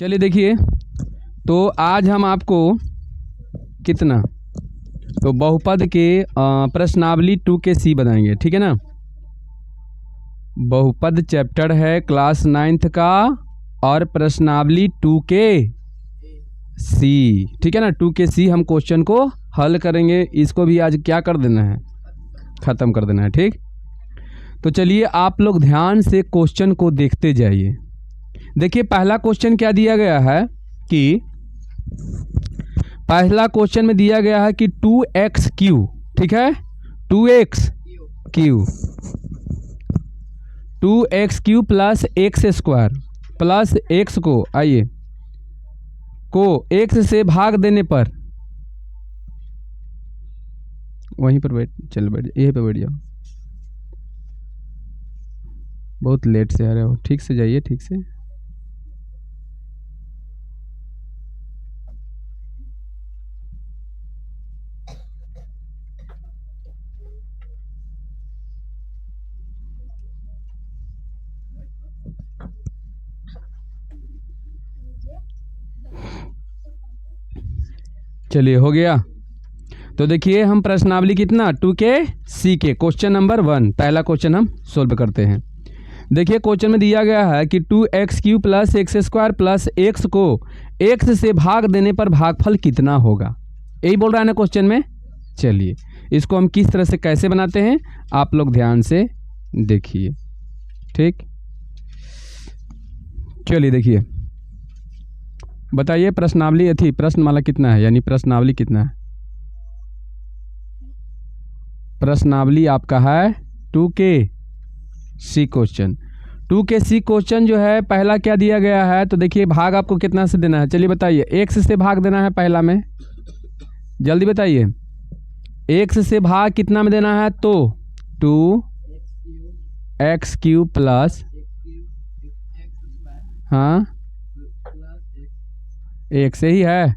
चलिए देखिए, तो आज हम आपको कितना तो बहुपद के प्रश्नावली 2 के C बनाएंगे, ठीक है ना। बहुपद चैप्टर है क्लास 9th का और प्रश्नावली 2 के C, ठीक है ना। 2 के C हम क्वेश्चन को हल करेंगे, इसको भी आज क्या कर देना है, ख़त्म कर देना है, ठीक। तो चलिए आप लोग ध्यान से क्वेश्चन को देखते जाइए। देखिए पहला क्वेश्चन क्या दिया गया है कि पहला क्वेश्चन में दिया गया है कि 2x³ ठीक है, 2x³ 2x³ plus x² plus x को आइए को x से भाग देने पर, वहीं पर बैठ यहीं पर बैठ जाओ, बहुत लेट से आ रहे हो, ठीक से जाइए, ठीक से। चलिए हो गया। तो देखिए हम प्रश्नावली कितना 2 के C के क्वेश्चन नंबर 1 पहला क्वेश्चन हम सोल्व करते हैं। देखिए क्वेश्चन में दिया गया है कि 2x³ plus x² plus x को x से भाग देने पर भागफल कितना होगा, यही बोल रहा है ना क्वेश्चन में। चलिए इसको हम किस तरह से कैसे बनाते हैं आप लोग ध्यान से देखिए, ठीक। चलिए देखिए, बताइए प्रश्नावली थी, प्रश्नमाला कितना है, यानी प्रश्नावली कितना है। प्रश्नावली आपका है 2 के C क्वेश्चन। 2 के C क्वेश्चन जो है पहला क्या दिया गया है, तो देखिए भाग आपको कितना से देना है, चलिए बताइए। x से भाग देना है पहला में, जल्दी बताइए। x से भाग कितना में देना है, तो 2x³ प्लस हाँ एक से ही है।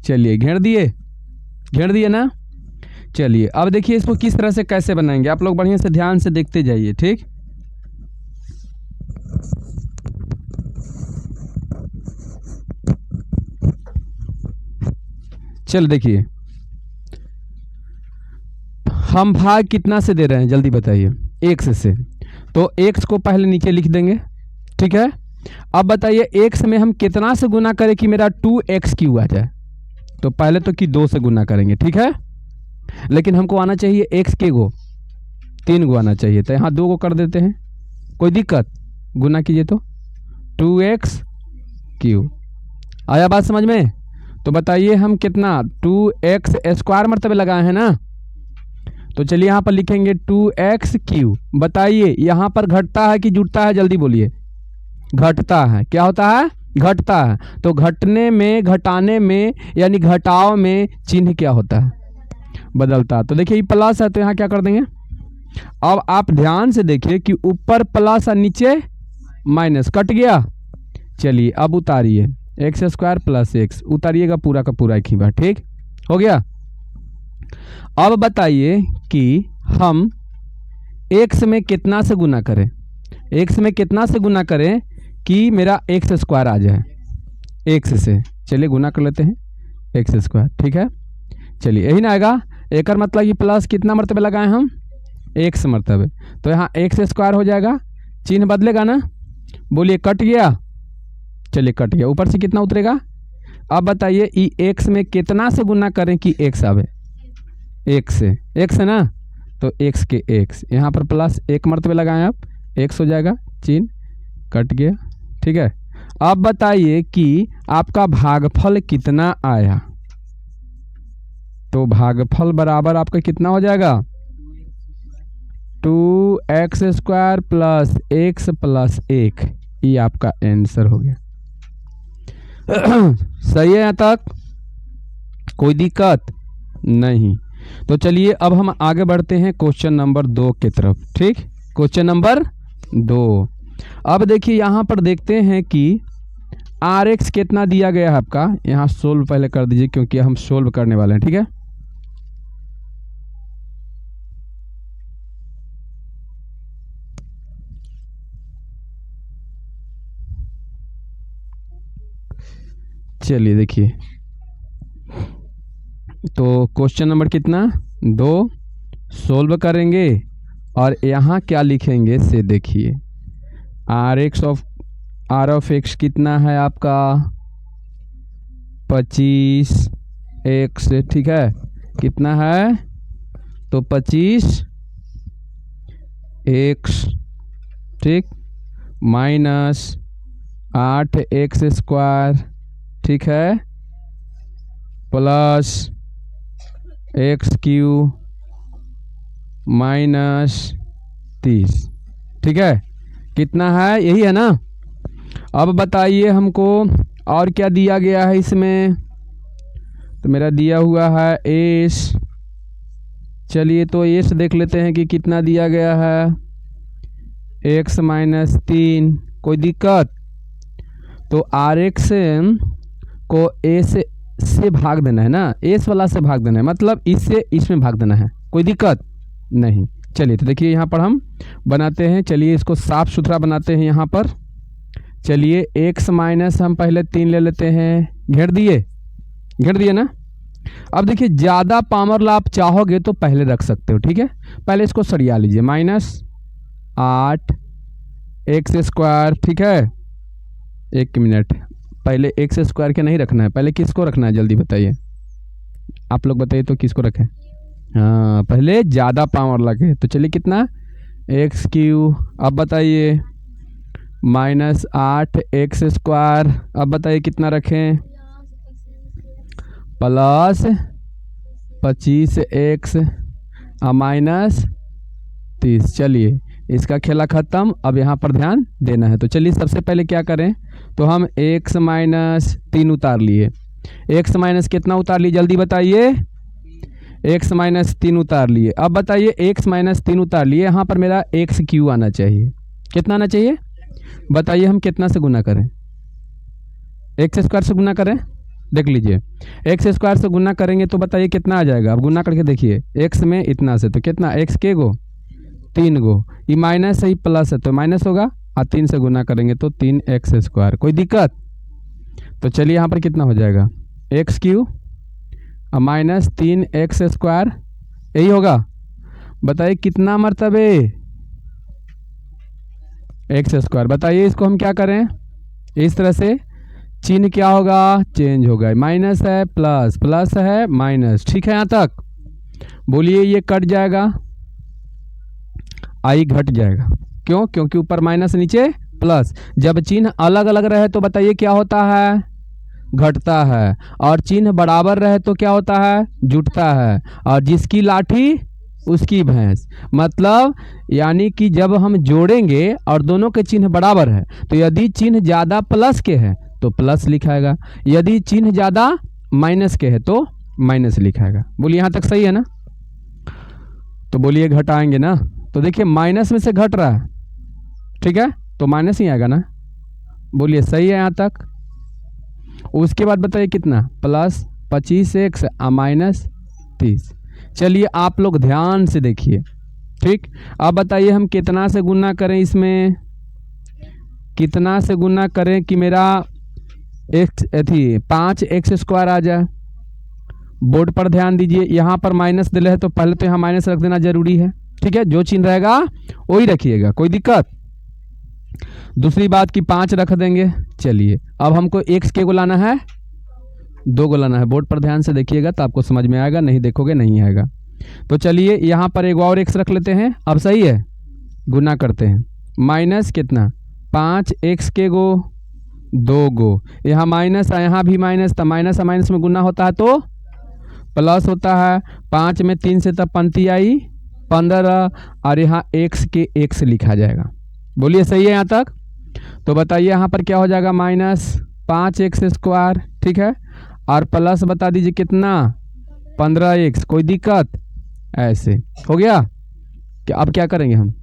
चलिए घेर दिए ना। चलिए अब देखिए इसको किस तरह से कैसे बनाएंगे, आप लोग बढ़िया से ध्यान से देखते जाइए, ठीक। चल देखिए हम भाग कितना से दे रहे हैं, जल्दी बताइए। x से, तो x को पहले नीचे लिख देंगे, ठीक है। अब बताइए x में हम कितना से गुना करें कि मेरा 2x³ आ जाए, तो पहले तो कि 2 से गुना करेंगे, ठीक है। लेकिन हमको आना चाहिए x के गो 3 गो आना चाहिए, तो यहाँ 2 को कर देते हैं, कोई दिक्कत, गुना कीजिए तो 2x³ आया बात समझ में। तो बताइए हम कितना 2x² मर्तबे लगाए हैं ना, तो चलिए यहाँ पर लिखेंगे 2x³। बताइए यहाँ पर घटता है कि जुड़ता है, जल्दी बोलिए। घटता है, क्या होता है, घटता है। तो घटने में, घटाने में यानी घटाव में चिन्ह क्या होता है, बदलता है। तो देखिए ये प्लस है तो यहाँ क्या कर देंगे। अब आप ध्यान से देखिए कि ऊपर प्लस और नीचे माइनस, कट गया। चलिए अब उतारिए x² प्लस x, उतारिएगा पूरा का पूरा एक ही बार, ठीक हो गया। अब बताइए कि हम x में कितना से गुना करें, x में कितना से गुना करें कि मेरा x² आ जाए, x से। चलिए गुना कर लेते हैं x², ठीक है। चलिए यही ना आएगा, एक मतलब कि प्लस कितना मर्तबे लगाए हम, x मर्तबे, तो यहाँ x² हो जाएगा, चिन्ह बदलेगा ना, बोलिए कट गया। चलिए कट गया, ऊपर से कितना उतरेगा। अब बताइए ई x में कितना से गुना करें कि x आवे, x से, x है ना, तो x के x, यहाँ पर प्लस 1 मर्तबे लगाएं आप, x हो जाएगा, चिन्ह कट गया, ठीक है। अब बताइए कि आपका भागफल कितना आया, तो भागफल बराबर आपका कितना हो जाएगा 2x² प्लस x प्लस 1, ये आपका आंसर हो गया। सही है यहाँ तक, कोई दिक्कत नहीं। तो चलिए अब हम आगे बढ़ते हैं क्वेश्चन नंबर 2 की तरफ, ठीक। क्वेश्चन नंबर 2, अब देखिए यहाँ पर देखते हैं कि Rx कितना दिया गया है आपका, यहाँ सोल्व पहले कर दीजिए क्योंकि हम सोल्व करने वाले हैं, ठीक है। चलिए देखिए, तो क्वेश्चन नंबर कितना 2 सोल्व करेंगे और यहाँ क्या लिखेंगे से देखिए। आर ऑफ एक्स कितना है आपका 25x, ठीक है, कितना है तो 25x, ठीक, माइनस 8x², ठीक है, प्लस x³ माइनस 30, ठीक है, कितना है यही है ना। अब बताइए हमको और क्या दिया गया है इसमें, तो मेरा दिया हुआ है एस। चलिए तो एस देख लेते हैं कि कितना दिया गया है x माइनस 3, कोई दिक्कत। तो आर एक्स को ए से भाग देना है ना, एस वाला से भाग देना है, मतलब इससे इसमें भाग देना है, कोई दिक्कत नहीं। चलिए तो देखिए यहाँ पर हम बनाते हैं, चलिए इसको साफ सुथरा बनाते हैं यहाँ पर। चलिए x माइनस हम पहले 3 ले लेते हैं, घेर दिए ना। अब देखिए ज़्यादा पावर आप चाहोगे तो पहले रख सकते हो, ठीक है, पहले इसको सरिया लीजिए, माइनस 8x², ठीक है। 1 मिनट, पहले x² के नहीं रखना है, पहले किसको रखना है जल्दी बताइए, आप लोग बताइए तो किसको रखें। हाँ, पहले ज़्यादा पावर लगे, तो चलिए कितना x³, अब बताइए माइनस 8x², अब बताइए कितना रखें प्लस 25x माइनस 30। चलिए इसका खेला ख़त्म, अब यहाँ पर ध्यान देना है। तो चलिए सबसे पहले क्या करें, तो हम x माइनस 3 उतार लिए, x माइनस कितना उतार लिए जल्दी बताइए, x माइनस 3 उतार लिए। अब बताइए x माइनस 3 उतार लिए, यहाँ पर मेरा x³ आना चाहिए, कितना आना चाहिए बताइए, हम कितना से गुना करें, x² से गुना करें, देख लीजिए x² से गुना करेंगे तो बताइए कितना आ जाएगा। अब गुना करके देखिए x में इतना से, तो कितना x के गो 3 गो, ये माइनस है प्लस है तो माइनस होगा, और 3 से गुना करेंगे तो 3x², कोई दिक्कत। तो चलिए यहाँ पर कितना हो जाएगा x³ और माइनस 3x², यही होगा, बताइए कितना मरतबे x²। बताइए इसको हम क्या करें, इस तरह से चिन्ह क्या होगा चेंज होगा, माइनस है प्लस, प्लस है माइनस, ठीक है यहाँ तक। बोलिए ये कट जाएगा, आई घट जाएगा, क्यों, क्योंकि ऊपर माइनस नीचे प्लस। जब चिन्ह अलग अलग रहे तो बताइए क्या होता है घटता है, और चिन्ह बराबर रहे तो क्या होता है जुटता है, और जिसकी लाठी उसकी भैंस। मतलब यानी कि जब हम जोड़ेंगे और दोनों के चिन्ह बराबर है, तो यदि चिन्ह ज़्यादा प्लस के है तो प्लस लिखाएगा, यदि चिन्ह ज़्यादा माइनस के है तो माइनस लिखाएगा। बोलिए यहाँ तक सही है ना। तो बोलिए घटाएंगे ना, तो देखिए माइनस में से घट रहा है, ठीक है, तो माइनस ही आएगा ना। बोलिए सही है यहाँ तक। उसके बाद बताइए कितना प्लस 25x माइनस 30। चलिए आप लोग ध्यान से देखिए, ठीक। अब बताइए हम कितना से गुना करें, इसमें कितना से गुना करें कि मेरा x 5x² आ जाए। बोर्ड पर ध्यान दीजिए, यहाँ पर माइनस दिले है तो पहले तो यहाँ माइनस रख देना जरूरी है, ठीक है, जो चिन्ह रहेगा वही रखिएगा, कोई दिक्कत। दूसरी बात कि 5 रख देंगे। चलिए अब हमको x के गुलाना है 2 गुलाना है, बोर्ड पर ध्यान से देखिएगा तो आपको समझ में आएगा, नहीं देखोगे नहीं आएगा। तो चलिए यहाँ पर एक और x रख लेते हैं, अब सही है, गुना करते हैं, माइनस कितना 5x के गो 2 गो, यहाँ माइनस है यहाँ भी माइनस, तो माइनस माइनस में गुना होता है तो प्लस होता है। 5 में 3 से तब पंक्ति आई 15, और यहाँ x के x लिखा जाएगा। बोलिए सही है यहाँ तक। तो बताइए यहाँ पर क्या हो जाएगा माइनस 5x², ठीक है, और प्लस बता दीजिए कितना 15x, कोई दिक्कत। ऐसे हो गया कि अब क्या करेंगे हम,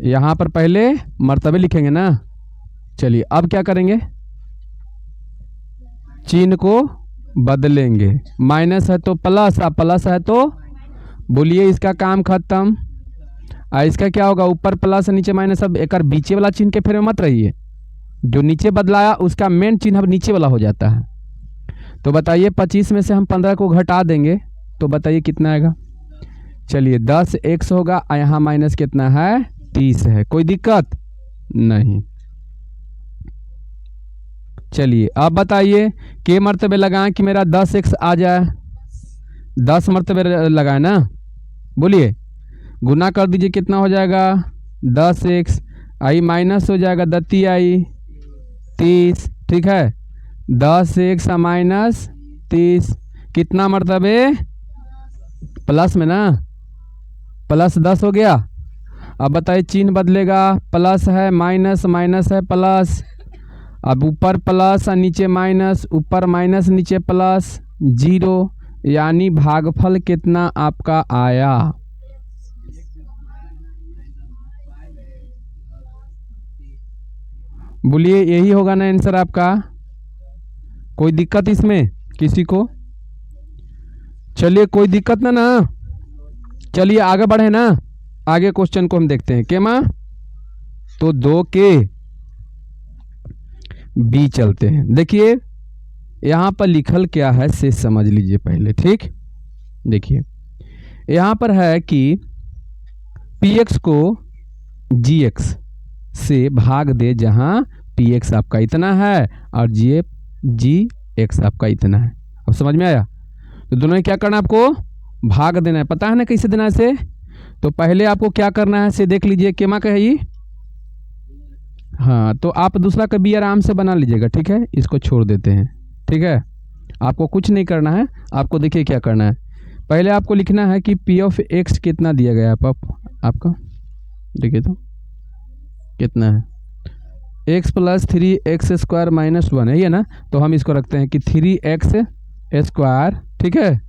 यहाँ पर पहले मर्तबे लिखेंगे ना। चलिए अब क्या करेंगे, चिन्ह को बदलेंगे, माइनस है तो प्लस, और प्लस है तो बोलिए इसका काम खत्म। इसका क्या होगा ऊपर प्लस नीचे माइनस, अब एक बीचे वाला चिन्ह के फेर में मत रहिए, जो नीचे बदलाया उसका मेन चिन्ह अब नीचे वाला हो जाता है। तो बताइए 25 में से हम 15 को घटा देंगे तो बताइए कितना आएगा। चलिए 10x होगा, यहाँ माइनस कितना है 30 है। कोई दिक्कत नहीं। चलिए अब बताइए के मर्तबे लगाएं कि मेरा 10x आ जाए। 10 मर्तबे लगाएं ना, बोलिए गुना कर दीजिए कितना हो जाएगा 10x, आई माइनस हो जाएगा 10 30, ठीक है 10x माइनस 30 कितना मर्तबे प्लस में ना, प्लस 10 हो गया। अब बताइए चिन्ह बदलेगा, प्लस है माइनस, माइनस है प्लस, अब ऊपर प्लस और नीचे माइनस, ऊपर माइनस नीचे प्लस, 0 यानी भागफल कितना आपका आया। बोलिए यही होगा ना आंसर आपका। कोई दिक्कत इसमें किसी को? चलिए कोई दिक्कत ना। चलिए आगे बढ़े ना, आगे क्वेश्चन को हम देखते हैं। क्या माँ तो 2 के बी चलते हैं। देखिए यहाँ पर लिखल क्या है से समझ लीजिए पहले, ठीक। देखिए यहाँ पर है कि px को gx से भाग दे जहाँ px आपका इतना है और gx आपका इतना है। अब समझ में आया? तो दोनों में क्या करना है आपको भाग देना है। पता है ना कैसे देना है से? तो पहले आपको क्या करना है से देख लीजिए। केमा का है ये, हाँ तो आप दूसरा का भी आराम से बना लीजिएगा, ठीक है। इसको छोड़ देते हैं, ठीक है। आपको कुछ नहीं करना है, आपको देखिए क्या करना है। पहले आपको लिखना है कि p ऑफ x कितना दिया गया है आपका, देखिए तो कितना है x plus 3x square minus 1 है ये ना। तो हम इसको रखते हैं कि 3x स्क्वायर, ठीक है,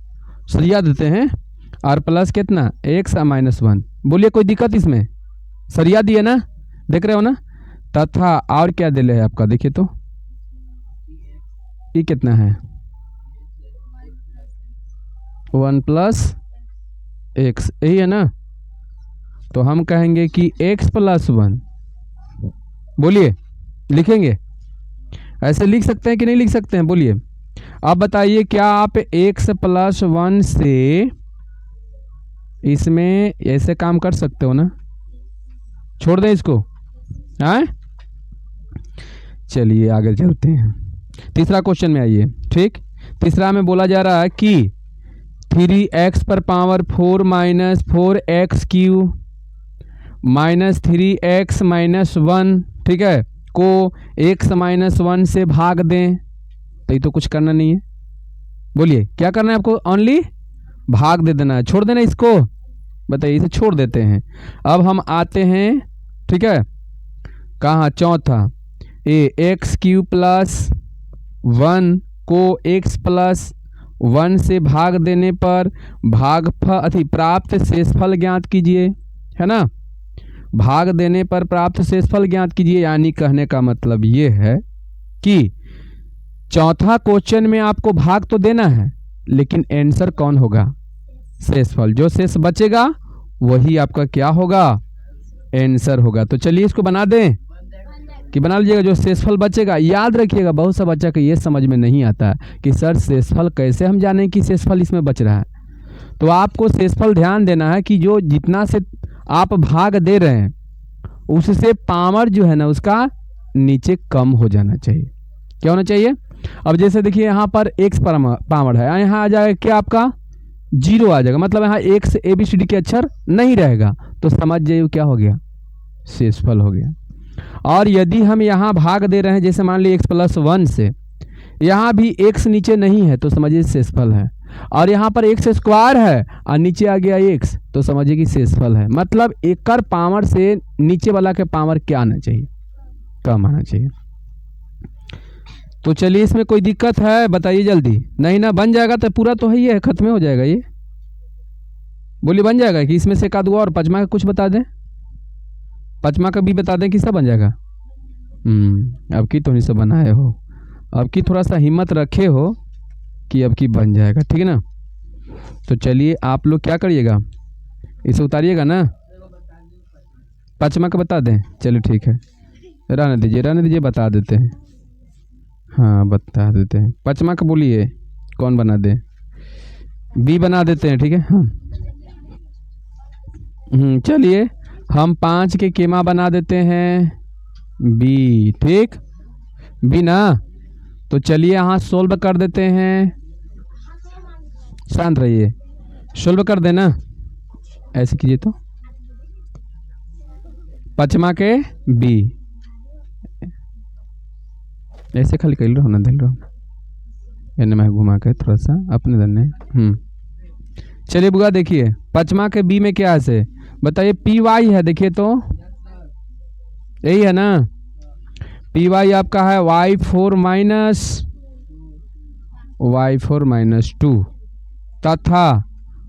सरिया देते हैं और प्लस कितना x माइनस 1। बोलिए कोई दिक्कत इसमें? सरिया दिए ना, देख रहे हो ना। तथा और क्या दिले है आपका, देखिए तो ये कितना है 1 प्लस x, यही है ना। तो हम कहेंगे कि x प्लस 1, बोलिए लिखेंगे। ऐसे लिख सकते हैं कि नहीं लिख सकते हैं, बोलिए। अब बताइए क्या आप x प्लस 1 से इसमें ऐसे काम कर सकते हो ना? छोड़ दें इसको, हाँ। चलिए आगे चलते हैं। तीसरा क्वेश्चन में आइए, ठीक। तीसरा में बोला जा रहा है कि 3x पर power 4 minus 4x Q minus 3x minus 1, ठीक है, को x माइनस 1 से भाग दें। तो ये तो कुछ करना नहीं है। बोलिए क्या करना है आपको? ओनली भाग दे देना है, छोड़ देना इसको। बताइए इसे छोड़ देते हैं। अब हम आते हैं, ठीक है, कहाँ चौथा, एक्स क्यू प्लस 1 को x प्लस 1 से भाग देने पर भागफल प्राप्त शेषफल ज्ञात कीजिए, है ना। भाग देने पर प्राप्त शेषफल ज्ञात कीजिए, यानी कहने का मतलब ये है कि चौथा क्वेश्चन में आपको भाग तो देना है लेकिन आंसर कौन होगा? शेषफल। जो शेष बचेगा वही आपका क्या होगा? आंसर होगा। तो चलिए इसको बना दें कि बना लीजिएगा। जो शेषफल बचेगा, याद रखिएगा बहुत सा बच्चा को ये समझ में नहीं आता कि सर शेषफल कैसे हम जानें कि शेषफल इसमें बच रहा है। तो आपको शेषफल ध्यान देना है कि जो जितना से आप भाग दे रहे हैं उससे पावर जो है ना उसका नीचे कम हो जाना चाहिए। क्या होना चाहिए? अब जैसे देखिए यहाँ पर x पावर है, यहाँ आ जाएगा क्या आपका 0 आ जाएगा, मतलब यहाँ x ABCD के अक्षर नहीं रहेगा। तो समझ जाइए क्या हो गया? शेषफल हो गया। और यदि हम यहाँ भाग दे रहे हैं जैसे मान लीजिए x प्लस 1 से, यहाँ भी x नीचे नहीं है तो समझिए शेषफल है। और यहाँ पर x स्क्वायर है और नीचे आ गया x, तो समझिए कि शेषफल है। मतलब एक पावर से नीचे वाला के पावर क्या आना चाहिए? कम आना चाहिए। तो चलिए इसमें कोई दिक्कत है बताइए जल्दी। नहीं ना, बन जाएगा तो पूरा तो है ही है, खत्म हो जाएगा ये। बोलिए बन जाएगा कि इसमें से एक आध और पचमा का कुछ बता दें, पचमा का भी बता दें कि सब बन जाएगा। अब की तो नहीं सब बनाए हो, अब की थोड़ा सा हिम्मत रखे हो कि अब की बन जाएगा, ठीक है ना। तो चलिए आप लोग क्या करिएगा, इसे उतारिएगा ना, पचमा का बता दें। चलिए ठीक है, रहने दीजिए, बता देते हैं। हाँ बता देते हैं। पचमा का बोलिए कौन बना दे? बी बना देते हैं, ठीक है। हाँ चलिए हम 5 के केमा बना देते हैं बी, ठीक, बी ना। तो चलिए यहाँ सोल्व कर देते हैं। शांत रहिए, सोल्व कर देना। ऐसे कीजिए तो पचमा के बी, ऐसे खाली कर रहो ना, दिल रहो एने में घुमा के थोड़ा सा अपने दन्ने। चलिए बुआ देखिए पचमा के बी में क्या है बताइए? पी वाई है, देखिए तो यही है ना। पी वाई आपका है y4 माइनस 2 तथा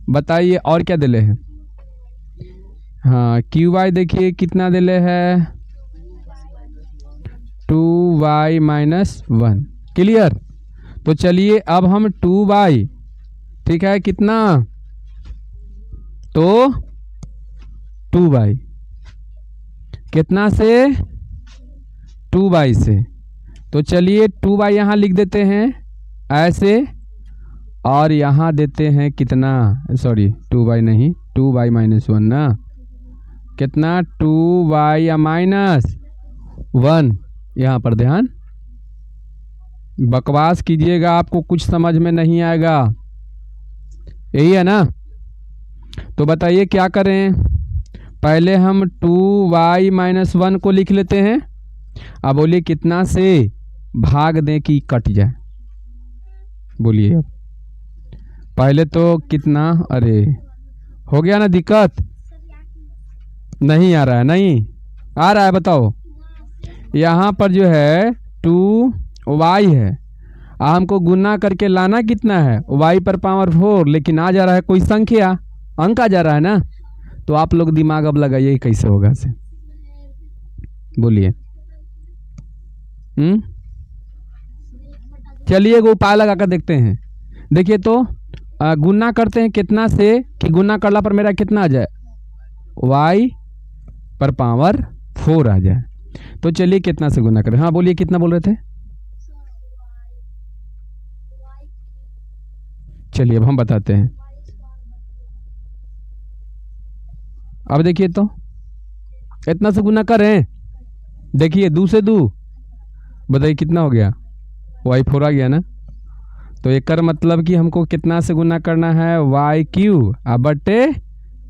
बताइए और क्या दिले हैं? हाँ क्यू वाई देखिए कितना दिले है? 2y minus 1। क्लियर। तो चलिए अब हम 2y, ठीक है, कितना? तो 2y कितना से? 2y से। तो चलिए 2y यहाँ लिख देते हैं ऐसे, और यहाँ देते हैं कितना? सॉरी 2y नहीं, 2y माइनस 1 ना। कितना? 2y minus 1। यहाँ पर ध्यान, बकवास कीजिएगा आपको कुछ समझ में नहीं आएगा, यही है ना। तो बताइए क्या करें? पहले हम 2y माइनस 1 को लिख लेते हैं। अब बोलिए कितना से भाग दें कि कट जाए? बोलिए अब पहले तो कितना? अरे हो गया ना दिक्कत? नहीं आ रहा है? नहीं आ रहा है, बताओ। यहाँ पर जो है 2y है, हमको गुना करके लाना कितना है? y पर पावर 4, लेकिन आ जा रहा है कोई संख्या, अंक आ जा रहा है ना। तो आप लोग दिमाग अब लगाइए कैसे होगा से, बोलिए। चलिए एक उपाय लगा कर देखते हैं। देखिए तो गुना करते हैं कितना से कि गुना करला पर मेरा कितना आ जाए? y पर पावर 4 आ जाए। तो चलिए कितना से गुना करें? हाँ बोलिए कितना बोल रहे थे? चलिए अब हम बताते हैं। अब देखिए तो इतना से गुना करें, देखिए 2 से 2, बताइए कितना हो गया? y4 आ गया ना। तो एक कर मतलब कि हमको कितना से गुना करना है? y³ बटे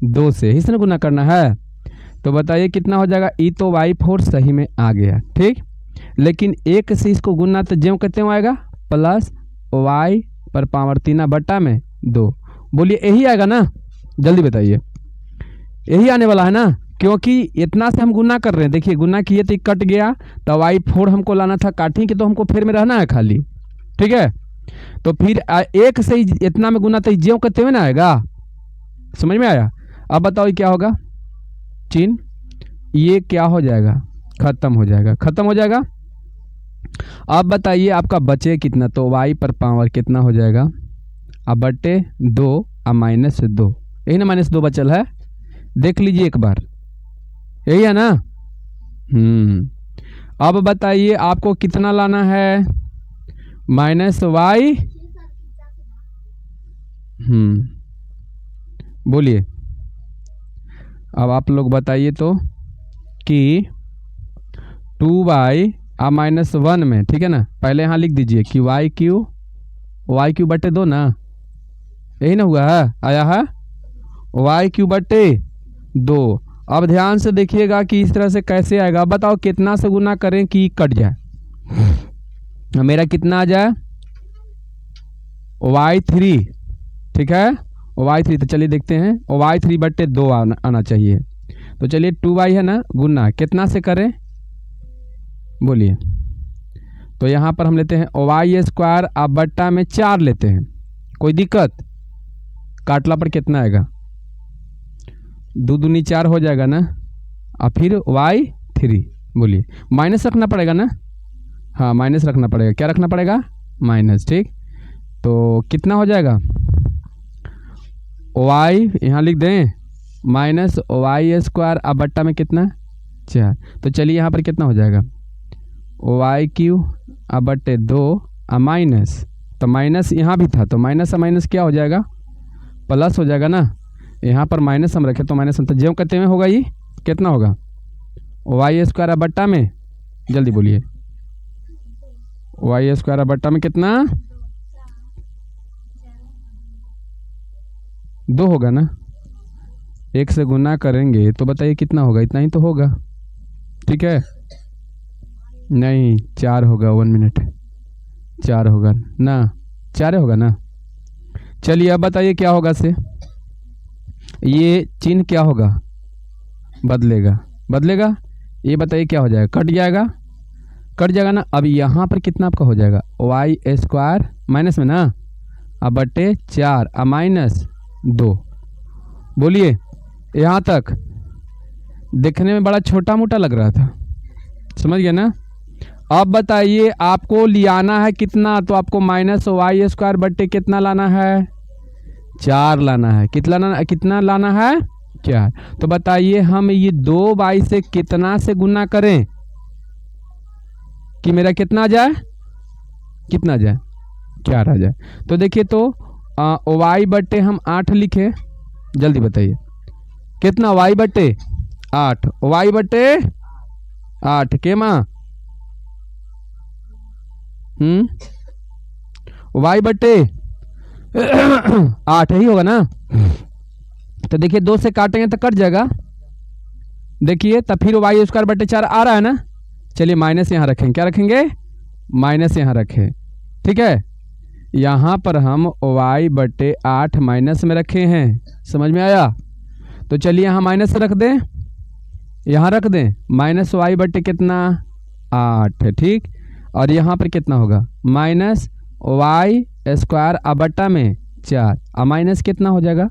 2 से ही से गुना करना है। तो बताइए कितना हो जाएगा? ई तो y4 सही में आ गया, ठीक। लेकिन 1 से इसको गुना तो ज्यों कहते आएगा प्लस y पर पावर 3 बट्टा में 2। बोलिए यही आएगा ना? जल्दी बताइए, यही आने वाला है ना, क्योंकि इतना से हम गुना कर रहे हैं। देखिए गुना किए तो कट गया, तो y4 हमको लाना था काटी के, तो हमको फिर में रहना है खाली, ठीक है। तो फिर 1 से इतना में गुना तो ज्यों कहते हुए ना आएगा। समझ में आया? अब बताओ क्या होगा? चिन्ह ये क्या हो जाएगा? खत्म हो जाएगा, खत्म हो जाएगा। अब बताइए आपका बचे कितना? तो y पर पावर कितना हो जाएगा? अब बटे 2 अब माइनस 2, यही ना -2 बचल है, देख लीजिए एक बार, यही है ना। अब बताइए आपको कितना लाना है? -y। बोलिए अब आप लोग बताइए तो कि 2y -1 में, ठीक है ना। पहले यहाँ लिख दीजिए कि y³ बटे 2 ना, यही ना हुआ है, आया है y³ बटे 2। अब ध्यान से देखिएगा कि इस तरह से कैसे आएगा। बताओ कितना से गुना करें कि कट जाए? मेरा कितना आ जाए? y3, ठीक है, y3। तो चलिए देखते हैं, y3 बटे 2 आना चाहिए। तो चलिए 2y है ना, गुना कितना से करें? बोलिए। तो यहाँ पर हम लेते हैं y² अब बट्टा में 4 लेते हैं, कोई दिक्कत? काटला पर कितना आएगा? 2 दूनी 4 हो जाएगा ना। और फिर y3, बोलिए। माइनस रखना पड़ेगा ना? हाँ माइनस रखना पड़ेगा। क्या रखना पड़ेगा? माइनस, ठीक। तो कितना हो जाएगा? y यहाँ लिख दें -y² अब बट्टा में कितना? 4। तो चलिए यहाँ पर कितना हो जाएगा? वाई क्यू अब बटे 2 माइनस, तो माइनस यहाँ भी था तो माइनस माइनस क्या हो जाएगा, प्लस हो जाएगा ना। यहाँ पर माइनस हम रखें तो माइनस हम, तो ज्यों कहते में होगा ये कितना होगा, वाई स्क्वायर बट्टा में, जल्दी बोलिए, वाई स्क्वायर बट्टा में कितना, 2 होगा ना। 1 से गुना करेंगे तो बताइए कितना होगा, इतना ही तो होगा, ठीक है। नहीं 4 होगा, 1 मिनट, 4 होगा ना, 4 होगा ना। चलिए अब बताइए क्या होगा से, ये चिन्ह क्या होगा, बदलेगा, बदलेगा, ये बताइए क्या हो जाएगा, कट जाएगा, कट जाएगा ना। अब यहाँ पर कितना आपका हो जाएगा, वाई स्क्वायर माइनस में ना, अब बटे 4 माइनस 2। बोलिए यहाँ तक देखने में बड़ा छोटा मोटा लग रहा था, समझ गया ना। अब बताइए आपको लियाना है कितना, तो आपको माइनस वाई स्क्वायर बट्टे कितना लाना है, 4 लाना है। कितना लाना है, 4। तो बताइए हम ये 2 वाई से कितना से गुना करें कि मेरा कितना आ जाए, कितना आ जाए, 4 आ जाए। तो देखिए तो वाई बट्टे हम 8 लिखे, जल्दी बताइए कितना, वाई बट्टे 8, वाई बट्टे 8 के माँ, वाई बट्टे 8 ही होगा ना। तो देखिए 2 से काटेंगे तो कट जाएगा, देखिए तब फिर वाई स्क्वायर बट्टे 4 आ रहा है ना। चलिए माइनस यहाँ रखेंगे, क्या रखेंगे, माइनस यहाँ रखें, ठीक है। यहाँ पर हम वाई बट्टे 8 माइनस में रखे हैं, समझ में आया। तो चलिए यहाँ माइनस रख दें, यहाँ रख दें, माइनस वाई बट्टे कितना 8 है, ठीक। और यहाँ पर कितना होगा, माइनस वाई स्क्वायर बट्टा में 4 माइनस कितना हो जाएगा,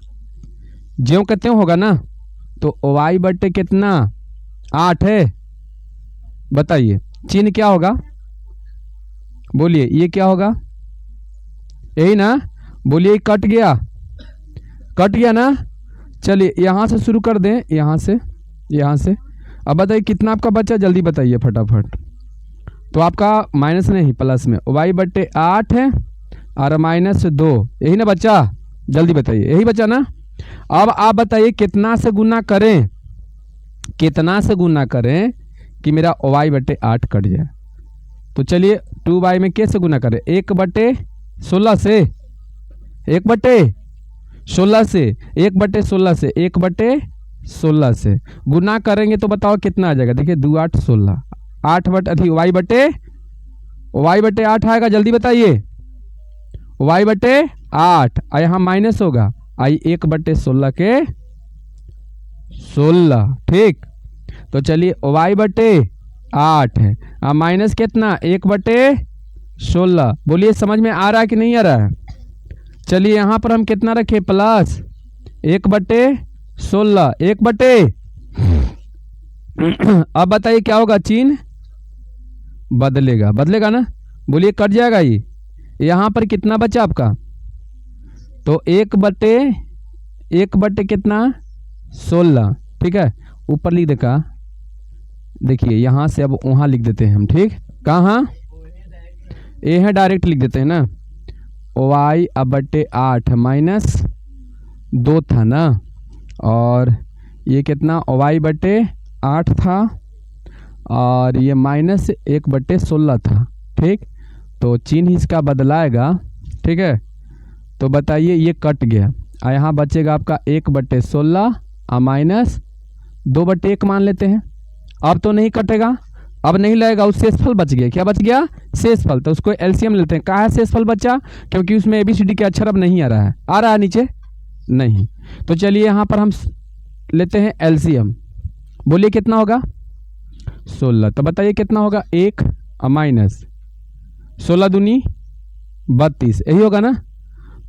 ज्यों कहते होगा ना। तो वाई बट्टे कितना 8 है, बताइए चिन्ह क्या होगा, बोलिए ये क्या होगा, यही ना, बोलिए कट गया, कट गया ना। चलिए यहाँ से शुरू कर दें, यहाँ से। अब बताइए कितना आपका बचा, जल्दी बताइए फटाफट। तो आपका माइनस नहीं प्लस में वाई बट्टे 8 है और माइनस 2, यही ना बच्चा, जल्दी बताइए, यही बचा ना। अब आप बताइए कितना से गुना करें, कितना से गुना करें कि मेरा वाई बट्टे 8 कट जाए। तो चलिए 2 वाई में कैसे गुना करें, 1 बट्टे 16 से, 1 बट्टे 16 से, 1 बट्टे 16 से, 1 बट्टे 16 से गुना करेंगे तो बताओ कितना आ जाएगा। देखिए 2 8 16, 8 बटे अधिक वाई बट्टे 8 आएगा, जल्दी बताइए, वाई बट्टे 8 यहाँ माइनस होगा, आई 1 बट्टे 16 के 16, ठीक। तो चलिए वाई बट्टे 8 है, माइनस कितना 1 बट्टे 16, बोलिए समझ में आ रहा है कि नहीं आ रहा है। चलिए यहाँ पर हम कितना रखें, प्लस 1 बट्टे 16, 1 बट्टे अब बताइए क्या होगा, चिन्ह बदलेगा, बदलेगा ना। बोलिए कट जाएगा ये, यहाँ पर कितना बचा आपका, तो 1 बट्टे कितना 16, ठीक है। ऊपर लिख देगा, देखिए यहाँ से अब वहाँ लिख देते हैं हम, ठीक। कहाँ ए है, डायरेक्ट लिख देते हैं ना, वाई बट्टे 8 माइनस 2 था ना, और ये कितना वाई बट्टे 8 था और ये माइनस 1 बट्टे 16 था, ठीक। तो चिन्ह इसका बदलाएगा, ठीक है। तो बताइए ये कट गया, यहाँ बचेगा आपका 1 बट्टे 16 माइनस 2 बट्टे 1 मान लेते हैं। अब तो नहीं कटेगा, अब नहीं लगेगा, उस शेषफल बच गया, क्या बच गया, शेषफल। तो उसको एलसीएम लेते हैं, कहाँ है शेषफल बच्चा, क्योंकि उसमें एबीसीडी के अक्षर अब नहीं आ रहा है, आ रहा है नीचे नहीं। तो चलिए यहाँ पर हम लेते हैं एलसीएम, बोलिए कितना होगा 16। तो बताइए कितना होगा, 1 माइनस 16 दूनी 32, यही होगा ना।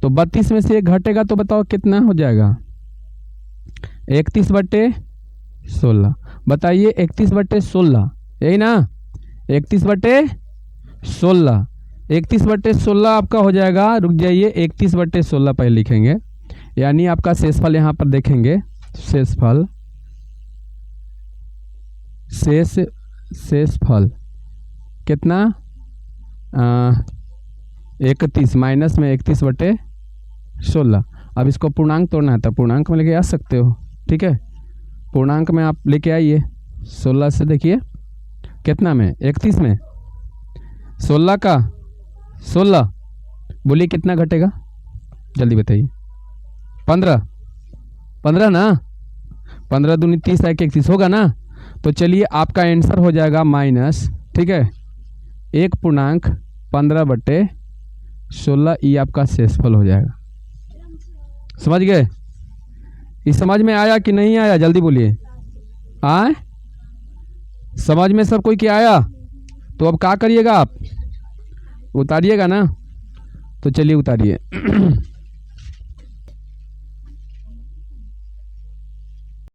तो 32 में से 1 घटेगा तो बताओ कितना हो जाएगा, 31 बट्टे 16। बताइए 31 बट्टे 16, यही ना, 31 बट्टे 16, 31 बट्टे 16 आपका हो जाएगा। रुक जाइए, 31 बट्टे 16 पहले लिखेंगे, यानी आपका शेषफल यहाँ पर देखेंगे, शेषफल कितना 31 माइनस में 31/16। अब इसको पूर्णांक तोड़ना है तो पूर्णांक में लेके आ सकते हो, ठीक है। पूर्णांक में आप लेके आइए 16 से, देखिए कितना में 31 में 16 का 16, बोलिए कितना घटेगा, जल्दी बताइए। 15 ना, 15 दूनी 30 है कि 31 होगा ना। तो चलिए आपका आंसर हो जाएगा माइनस, ठीक है, 1.15/16, ये आपका शेषफल हो जाएगा। समझ गए? इस समझ में आया कि नहीं आया, जल्दी बोलिए। आए समझ में सब कोई क्या आया? तो अब क्या करिएगा, आप उतारिएगा ना, तो चलिए उतारिए।